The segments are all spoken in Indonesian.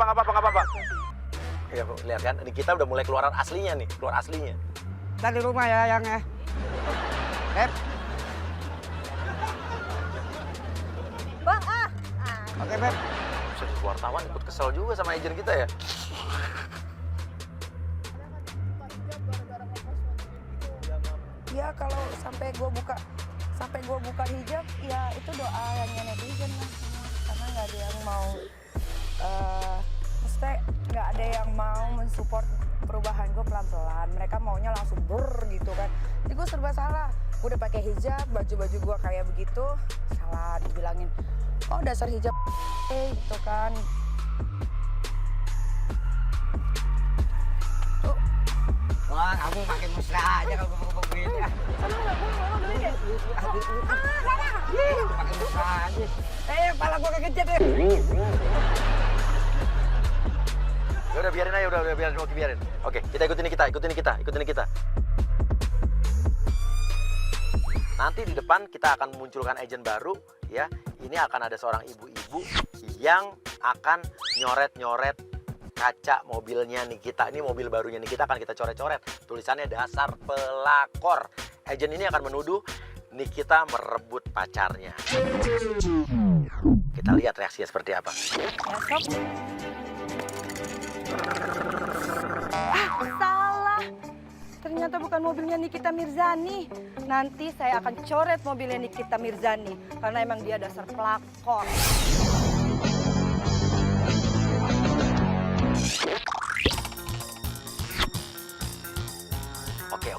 apa-apa. Ya, lihat kan, ini kita udah mulai keluaran aslinya nih, keluar aslinya. Dari rumah ya yang Beb. Bang, Oke, Beb. Jadi wartawan ikut kesel juga sama agent kita ya. ya kalau sampai gue buka hijab, ya itu doa yang netizen lah. Karena nggak ada yang mau, maksudnya nggak ada yang mau mensupport perubahan gue pelan-pelan. Mereka maunya langsung gitu kan. Jadi gue serba salah. Gue udah pakai hijab, baju-baju gue kayak begitu, salah dibilangin. Oh dasar hijab, gitu kan. Wah, kamu makin mesra aja kalau ngomong begini. Sana nggak, gue ngomong dulu deh. Makin mesra aja. Kepala gua kekejut deh. Ya udah biarin aja, udah biarin. Oke, kita ikutin kita. Nanti di depan kita akan memunculkan agent baru ya. Ini akan ada seorang ibu-ibu yang akan nyoret-nyoret kaca mobilnya Nikita. Ini mobil barunya Nikita akan kita coret-coret. Tulisannya dasar pelakor. Agent ini akan menuduh Nikita merebut pacarnya. Kita lihat reaksinya seperti apa. Salah. Ternyata bukan mobilnya Nikita Mirzani. Nanti saya akan coret mobilnya Nikita Mirzani. Karena emang dia dasar pelakor. Oke.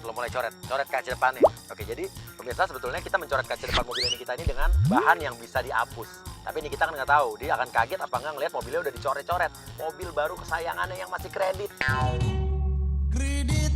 Lo mulai coret kaca depannya. Oke, jadi pemirsa sebetulnya kita mencoret kaca depan mobilnya Nikita ini dengan bahan yang bisa dihapus. Tapi Nikita kan nggak tahu, dia akan kaget apa nggak ngeliat mobilnya udah dicoret-coret. Mobil baru kesayangannya yang masih kredit. Kredit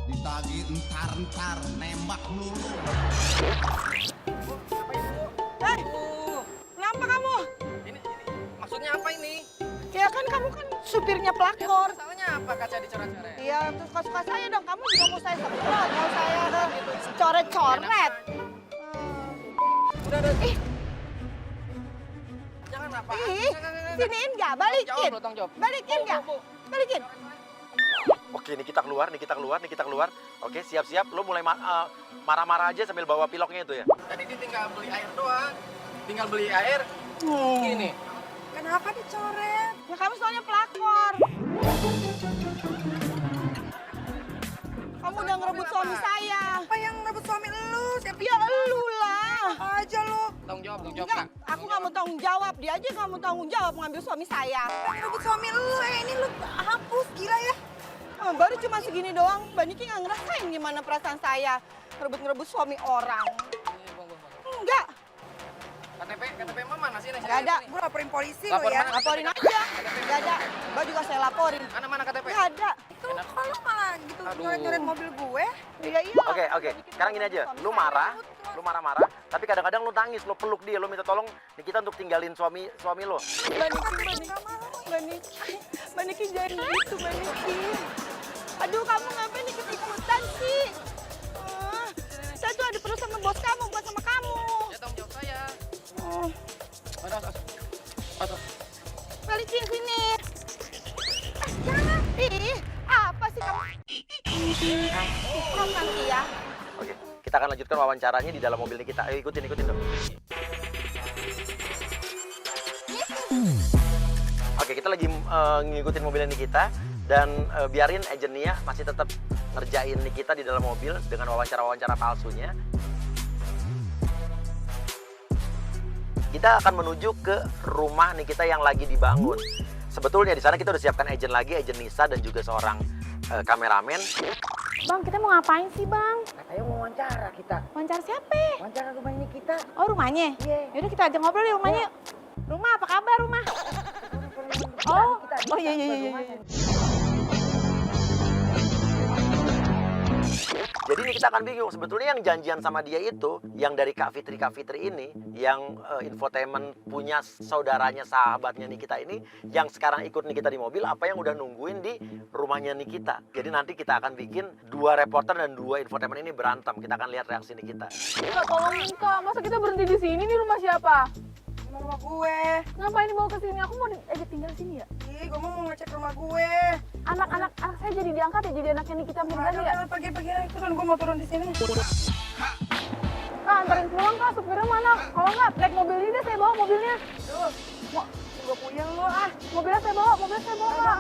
ditagih entar nembak melulu. Kenapa kamu? Ini maksudnya apa ini? Ya kan kamu kan supirnya pelakor. Masalahnya apa kaca dicoret-coret? Iya, terus suka-suka saya dong. Kamu juga mau saya semprot, mau saya coret-coret. Udah. Jangan apa? Siniin nggak? Balikin. Tanggung jawab. Balikin nggak? Balikin. Oke, ini kita keluar. Oke, siap-siap. Lo mulai marah-marah aja sambil bawa piloknya itu ya. Tadi dia tinggal beli air doang. Tinggal beli air. Gini. Kenapa dicoret? Ya kamu soalnya pelakor. Kamu udah ngerebut suami saya. Apa yang ngerebut suami lu? Siapa? Ya elu lah. Aja lu. Tanggung jawab. Enggak, aku nggak mau tanggung jawab. Dia aja nggak mau tanggung jawab mengambil suami saya. Ngerebut suami lu, ini lu hapus, gila ya. Baru cuma segini doang, Mbak Niki nggak ngerasain gimana perasaan saya ngerebut suami orang. Enggak. KTP Mama mana sih? Nggak ada. Gue laporin polisi Lapor lo ya. mana? Laporin aja. Nggak ada. Mbak juga saya laporin. Mana KTP? Nggak ada. Itu kalau malah gitu nyoret-nyoret mobil gue. Iya. Oke. Sekarang gini aja, lu marah-marah, tapi kadang-kadang lu nangis, lu peluk dia, lu minta tolong Nikita untuk tinggalin suami lo. Mbak Niki jangan gitu, Mbak Niki. Aduh, kamu ngapain ikut-ikutan sih? Saya tuh ada perlu sama bos kamu, bukan sama kamu. Ya tanggung jawab saya. Aduh. Balikin sini. Jangan. Ih, apa sih kamu? Nanti ya. Oke, kita akan lanjutkan wawancaranya di dalam mobil Nikita. Ayo ikutin dong. Oke, kita lagi ngikutin mobilnya Nikita dan biarin agent Nia masih tetap ngerjain Nikita di dalam mobil dengan wawancara-wawancara palsunya. Kita akan menuju ke rumah Nikita yang lagi dibangun. Sebetulnya di sana kita udah siapkan agent lagi, agent Nisa dan juga seorang kameramen. Bang, kita mau ngapain sih, Bang? Katanya mau wawancara kita. Wawancara siapa? Wawancara rumah ini kita. Oh, rumahnya? Iya. Yaudah kita ajak ngobrol di rumahnya yuk. Rumah, apa kabar rumah? Oh iya. Jadi ini kita akan bingung, sebetulnya yang janjian sama dia itu, yang dari Kak Fitri ini, yang infotainment punya saudaranya, sahabatnya Nikita ini, yang sekarang ikut Nikita di mobil, apa yang udah nungguin di rumahnya Nikita. Jadi nanti kita akan bikin 2 reporter dan 2 infotainment ini berantem. Kita akan lihat reaksi Nikita. Kak, tolongin Kak, masa kita berhenti di sini nih rumah siapa? Mau rumah gue. Ngapain dibawa ke sini? Aku mau diajak tinggal sini ya? Ih, gue mau ngecek rumah gue. Anak saya jadi diangkat ya, jadi anaknya Nikita Mirzani ya? Pagi-pagi itu kan gue mau turun di sini. Kak, anterin pulang Kak, supirnya mana? Kalau nggak, naik mobil ini deh, saya bawa mobilnya. Duh, gue puyeng lu ah. Mobilnya saya bawa Kak.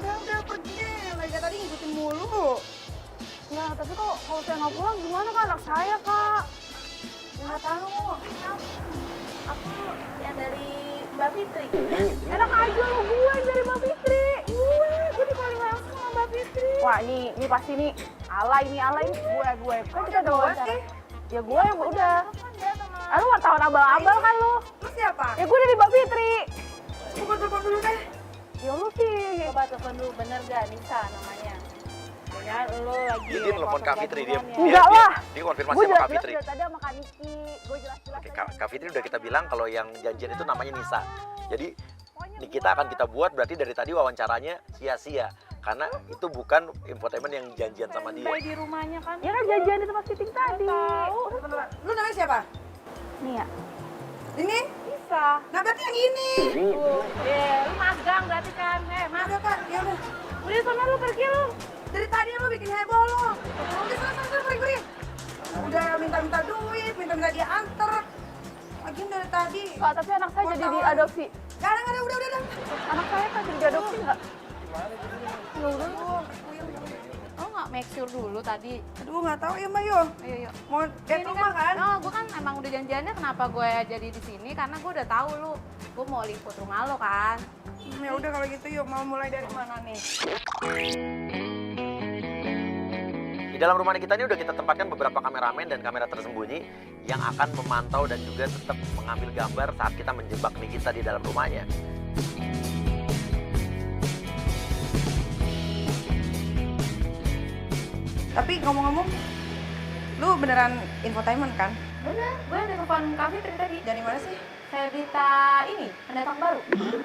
Udah pergi. Lagi tadi ngikutin mulu. Ya, tapi kalau saya nggak pulang gimana Kak, anak saya Kak? Nggak tahu. Aku yang dari Mbak Fitri. Enak aja lo, gue yang dari Mbak Fitri. Gue paling langsung sama Mbak Fitri. Wah, ini pasti nih alay gue. Kan kita udah wawancara. Ya gue yang udah. Lu wartawan abal-abal kan lu? Lu siapa? Ya gue dari Mbak Fitri. Gue telepon dulu deh. Ya lu sih. Coba telepon dulu, bener gak Nisa namanya? Ya lo lagi Dia telepon Kak Fitri, dia Enggak lah. dia konfirmasi Gue sama Kak jelas-jelas Fitri. dari tadi sama Kak Niki. Gue jelas-jelas. Oke, Kak Fitri udah kita bilang kalau yang janjian itu namanya Nisa. Jadi Nikita akan kita buat, berarti dari tadi wawancaranya sia-sia. Karena itu bukan infotainment yang janjian sama dia. Bayi di rumahnya kan? Ya kan janjian di tempat syuting tadi. Lu namanya siapa? Nih ya. Ini? Bisa. Nah berarti yang ini. Lu magang berarti kan? Mas. Udah kan, ya udah. Udah sana lu pergi lu. Dari tadi lu bikin heboh lu. Udah sana pergi. Udah minta-minta duit, minta-minta dia anter. Lagian dari tadi. Kak, tapi anak saya jadi diadopsi. Gak ada, udah. Anak saya kan jadi diadopsi nggak? Lo nggak make sure dulu tadi? Aduh nggak tahu ya Mbak yo. Ayo yuk. Mau lihat rumah kan? Oh, gue kan emang udah janjiannya kenapa gue jadi di sini karena gue udah tahu lu. Gue mau liput rumah lo kan. Ya udah kalau gitu yuk, mau mulai dari mana nih? Di dalam rumah kita ini udah kita tempatkan beberapa kameramen dan kamera tersembunyi yang akan memantau dan juga tetap mengambil gambar saat kita menjebak Nikita di dalam rumahnya. Tapi ngomong-ngomong, lu beneran infotainment kan? Bener, gue udah telepon Kak Fitri tadi. Dari mana sih? Ferdita ini, pendatang baru.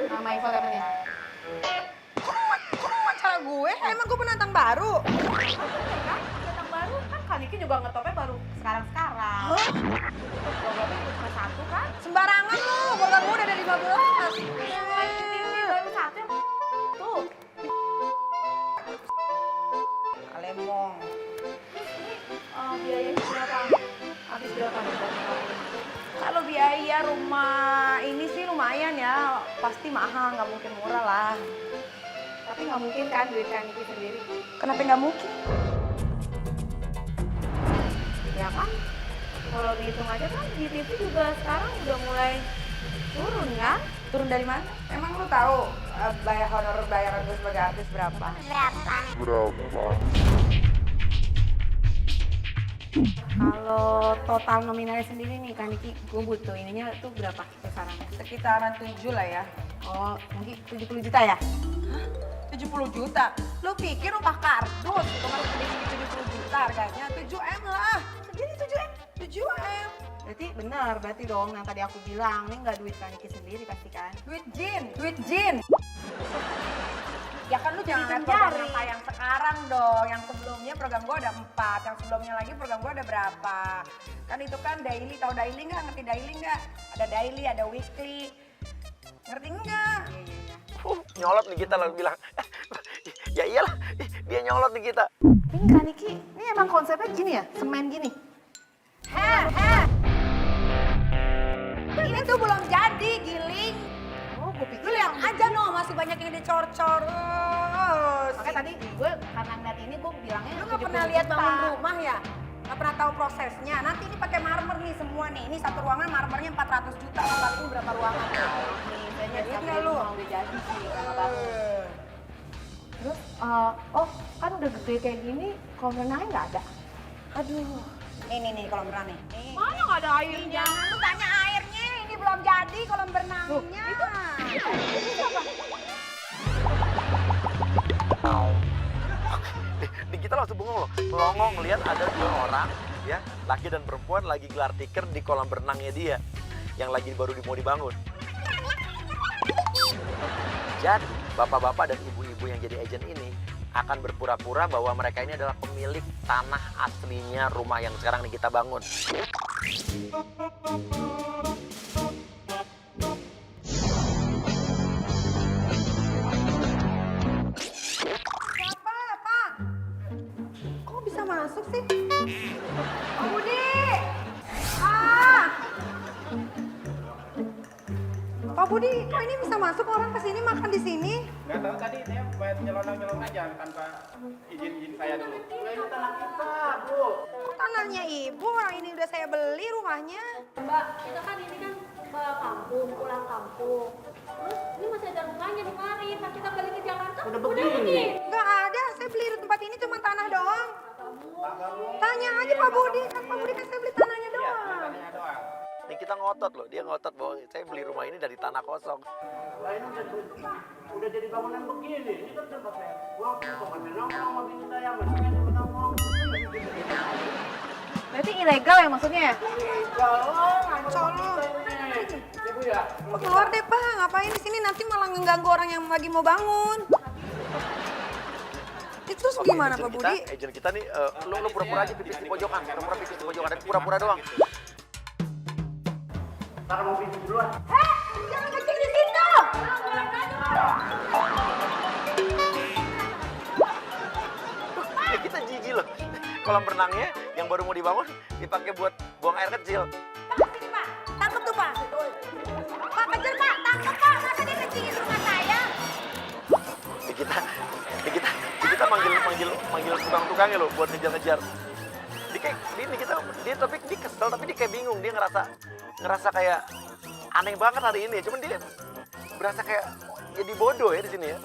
Nama infotainmentnya. Kok wawancara gue? Emang gue penantang baru? Pendatang baru kan Kak Niki juga ngetopnya baru sekarang-sekarang. Programnya cuma satu kan? Sembarangan lu, program gue udah ada 15. Ini baru satu yang tuh. Kalemong. Biayanya berapa? Habis berapa? Kalau biaya rumah ini sih lumayan ya, pasti mahal, nggak mungkin murah lah. Tapi nggak mungkin kan duit Kak Niki sendiri. Kenapa nggak mungkin? Ya kan? Kalau dihitung aja kan di TV juga sekarang udah mulai turun kan? Turun dari mana? Emang lu tahu bayar honorer bayaran gue sebagai artis berapa? Kalau total nominalnya sendiri nih Kak Niki, gue butuh ininya tuh berapa besarannya? Sekitaran 7 lah ya. Oh, mungkin 70 juta ya? 70 juta? Lu pikir rumah kardus, kemarin segini 70 juta harganya? 7M lah. Segini 7M? 7M. Berarti benar, berarti dong yang tadi aku bilang, ini nggak duit Kak Niki sendiri pasti kan? Duit jin. Ya kan lu jangan lihat program yang tayang sekarang dong. Yang sebelumnya program gua ada 4, yang sebelumnya lagi program gua ada berapa. Kan itu kan daily, tahu daily nggak? Ngerti daily nggak? Ada daily, ada weekly. Ngerti nggak? Nyolot Nikita lalu bilang, ya iyalah dia nyolot Nikita. Ini Kak Niki, ini emang konsepnya gini ya? Semen gini? Ini tuh belum jadi, Giling. Oh, gue pikir Lu lihat aja no, masih banyak yang dicor-cor. makanya tadi gue karena ngeliat ini gue bilangnya Lu nggak 70 pernah lihat juta. bangun rumah ya? Nggak pernah tahu prosesnya. Nanti ini pakai marmer nih semua nih. Ini satu ruangan marmernya 400 juta. Lu kali ini berapa ruangan? Nih, kayaknya Jadi bisa nggak beli lu? rumah udah jadi sih kalau bangun. Terus, oh kan udah gede kayak gini, kolam renangnya nggak ada? Aduh. Nih kolam renang nih. Nih. Mana nggak ada airnya? Jangan lu tanya airnya. Ini belum jadi kolam berenangnya. Nikita langsung bengong loh, melongong ngelihat ada 2 orang ya, laki dan perempuan lagi gelar tikar di kolam berenangnya dia yang lagi baru mau dibangun. Jadi bapak-bapak dan ibu-ibu yang jadi agent ini akan berpura-pura bahwa mereka ini adalah pemilik tanah aslinya rumah yang sekarang nih kita bangun. masuk sih? Pak Budi! Ah! Pak Budi, kok ini bisa masuk orang ke sini makan di sini? Nggak tahu tadi dia main nyelonong-nyelonong aja tanpa izin saya dulu. Nah, itu tanah kita, Bu. Kok tanahnya ibu? Orang ini udah saya beli rumahnya. Mbak, kita kan ini kan pulang kampung. Terus ini masih ada rumahnya di mari. Pas kita balik ke Jakarta, udah begini. Nggak ada, saya beli di tempat ini cuma tanah doang. Tanya aja Pak Budi, kan Pak Budi kan saya beli tanahnya doang. Tanahnya doang. Nih kita ngotot loh, dia ngotot bahwa saya beli rumah ini dari tanah kosong. Lah ini udah jadi bangunan begini. Ini kan tempat saya. Waktu tempatnya nongkrong sama bini saya, maksudnya tempat nongkrong. Berarti ilegal ya maksudnya ya? Ngaco lu. Ibu ya. Keluar deh Pak, ngapain di sini nanti malah ngeganggu orang yang lagi mau bangun. Itu terus Oke, gimana agent Pak Budi? Agent kita nih, lu pura-pura aja pipis di pojokan, pura-pura pipis di pojokan, dan pura-pura doang. Ntar mau pintu duluan. Jangan kencing di situ. Ya kita jijik loh. Kolam renangnya yang baru mau dibangun dipakai buat buang air kecil. Pak, sini Pak. Tangkep tuh Pak. Pak kejar Pak, tangkep Pak. Masa dia kencingin rumah saya? Kita manggil tukang-tukangnya loh buat ngejar-ngejar. Dia tapi dia kesel, tapi dia kayak bingung, dia ngerasa kayak aneh banget hari ini. Cuman dia berasa kayak jadi bodoh ya di sini ya.